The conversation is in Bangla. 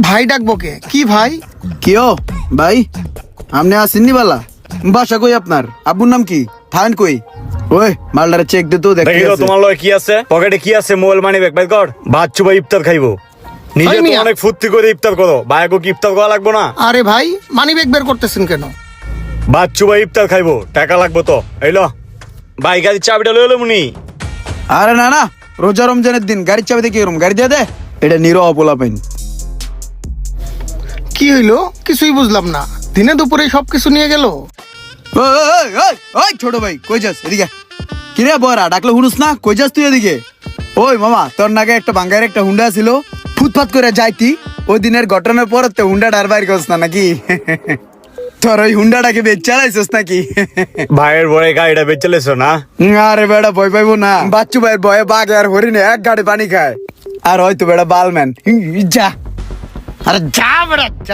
ভাই ডাকবো কে? কি ভাই? কিও ভাই, আপনি আসেননি বালা? বাসা কই আপনার? আব্বুর নাম কি? থাকেন কই? ওই মালটারে চেক দে তো দেখতে দেখি তো আছে। তোমার লয় কি আছে, পকেটে কি আছে, মোবাইল মানি ব্যাগ বের কর। বাচ্চু ভাই ইফতার খাইবো, নিজে ওই তো মিয়া। অনেক ফুর্তি করে ইফতার করো, ভাইকে কি ইফতার করা লাগবো না? আরে ভাই, মানি ব্যাগ বের করতেছেন কেন? বাচ্চু ভাই ইফতার খাইবো, টাকা লাগবো তো। এইলো ভাই, গাড়ির চাবিটা লইলো এলো মুনি। আরে না না, রোজা রমজানের দিন গাড়ির চাবি দেখে এরম গাড়ি দিয়ে দে। এটা নিরো অপোলা পেন। কি হইলো? কিছুই বুঝলাম না। দিনে দুপুরে সবকিছু নিয়ে গেল। ওই ওই, ওই, ওই ছোট ভাই কই যাস? এদিকে কিরে বড়া, ডাকলে হুনুস না? কই যাস তুই এদিকে? ওই মামা, তোর নাকি একটা বাঙ্গার একটা হুন্ডা ছিল, ফুটফাত করে যাইতি। ওই দিনের ঘটনার পর তো হুন্ডা ডার বাইর করছ না নাকি? তোর ওই হুন্ডাটাকে বেচ চালাইছিস নাকি? ভাইয়ের বড় গাড়িটা বেচে লেছো না? আরে বেড়া ভয় পাইবো না, বাচ্চু ভাইয়ের ভয়ে বাঘ আর হরিণে এক গাড়ি পানি খায়। আর হয়তো বেড়া বালম্যান। যা, আরে যা বেড়া যা।